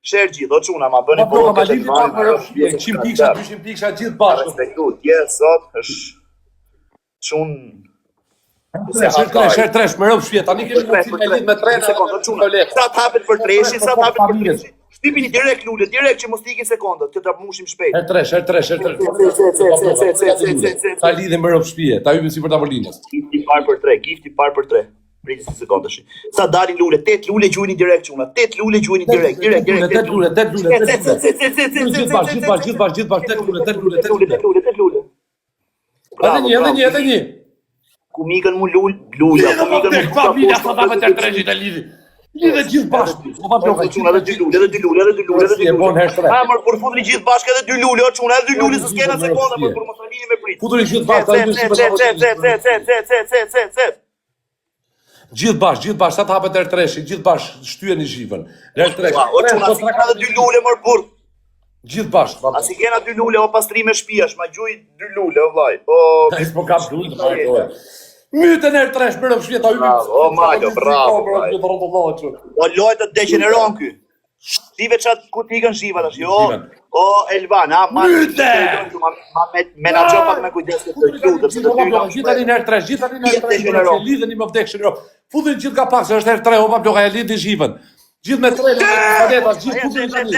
Share gjithë, o çuna, ma bëni Po, ma lidhi pak me 100 pikësha, 200 pikësha gjithë bashkë. Respektu, sot është çun Shër tresh, më rëp shpje, tani kemi mundësi me lidh me trena sekondë, çuna. Sa të hapet për treshin, Shtypini direkt lule, direkt që mos t'ikin sekondët, të mushim shpejt. Her tresh. Ta lidhim më rëp shpje, ta hypim si për tavolinës. Gifti par për tre. Prit si sekondësh. Sa dalin lule, 8 lule gjuini direkt çuna. 8 lule gjuini direkt. 8 lule. Gjithë bashkë, 8 lule. Edhe një. Ku mikën mu lula, ku mikën mu familja sa ta vetë treshit e lidhi. Lidhe gjithë bashkë. Po pa blokë çuna, edhe 2 lule. Ha, mor kur futni gjithë bashkë edhe 2 lule, o çuna, edhe 2 lule se s'kena sekonda për mos alini me prit. Futuni gjithë bashkë. Gjithë bashkë, sa të hapet her treshi, gjithë bashkë, shtyeni zhivën. Her treshi. O çuna, si kena edhe 2 lule mor burr. Gjithë bashkë. A si kena 2 lule o pastrime shtëpiash, ma gjuj 2 lule o vllai. O, s'po ka lule. Mytën her tresh më rëp shpje ta hypim. O Malo, bravo. O lojë të degeneron ky. Shtive çat ku tikën zhiva tash. Jo. O Elvan, ha, ma menaxho pak me kujdes këtë lutem se do të hyjë. Gjithë tani her tresh, lidheni më vdekshën. Futën gjithë ka pak, se është her 3, opa bloka e lidhi zhivën. Gjithë me tre padetas, gjithë futën tani.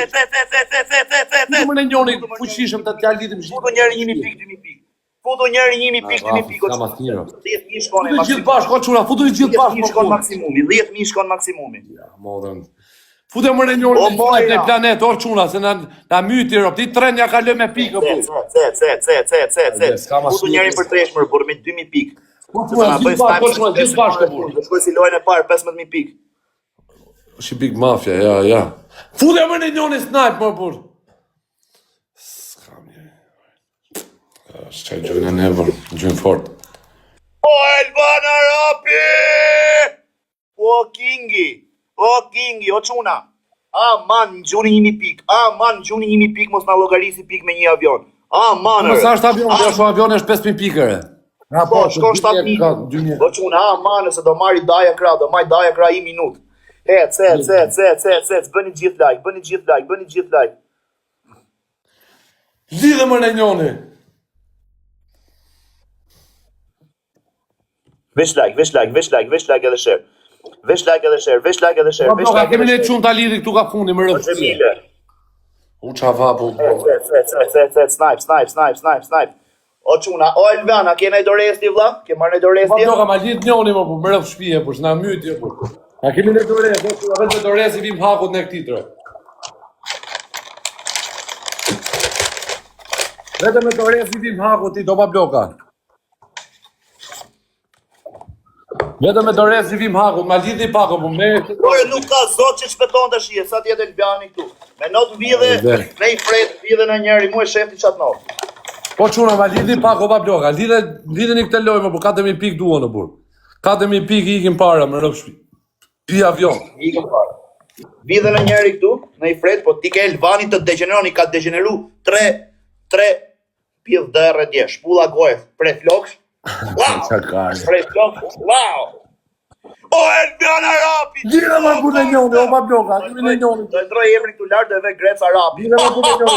Më në njëri fuqishëm të t'ja lidhim zhivën. Futu njëri 1.000 pikë, 2.000 pikë. Futu njëri 1.000 pikë, 2.000 pikë. 10.000 shkon e gjithë bashkë, çuna, futu gjithë bashkë. 10.000 shkon maksimumi, 10.000 shkon maksimumi. Modern. Futem më në njëri në planet, or çuna, se na myti Europë. Ti tren ja ka lë me pikë po. Futu njëri për tresh më burr me 2.000 pikë. Gjithë bashkë burr. Do shkoj si lojën e parë 15.000 pikë. Shi big mafia, ja. Futem më në njëri snipe më burr. Shqaj gjojnë e nevër, gjojnë fort. O Elvan Arapi! O Kingi, o çuna. Aman, në gjuni 1.000 pikë, mos na llogarisi pikë me një avion. Aman, Mos është avion, është avion është 5.000 pikëre. Po, shkon 7.000. O çuna, aman, se do marri daja kra 1 minutë. Hec, bëni gjithë like. Lidhe më në njoni. Vesh like edhe share. Vesh like edhe share. Kemi ne çun ta lidhi këtu ka fundi më rëndë. U çava po. Snipe. O çuna, o Elvana, ke ndaj doresti vlla? Ke marrë ndaj doresti? Po ka lidh njoni më po më rëf shtëpie po s'na mytje po. A kemi ne doresti, vetëm doresti vim hakut në këtë tër. Vetëm me doresti vim hakut ti do pa bloka. Vetëm me doresi vim hakut, ma lidhi pak apo me. Ore nuk ka zot që shpëton tash, sa të jetë Elbani këtu. Me not mbidhe, me i fret, mbidhe në njëri, mu e shefti çat not. Po çuna ma lidhi pak opa bloka, lidheni këtë lojë më 4000 pikë duan në burr. 4000 pikë ikin para më rrok shtëpi. Pi avion. Ikin para. Mbidhe në njëri këtu, me i fret, po ti ke Elbani të degeneroni, ka degeneru 3 pjedh dërë dje, shpulla goje, pre floksh. Wow! Wow! O Elvan Arapi! Lidhe më burr në njoni, opa bloka, kemi në njoni. Do ndroj emrin këtu lart dhe ve Grec Arapi. Lidhe më burr në njoni.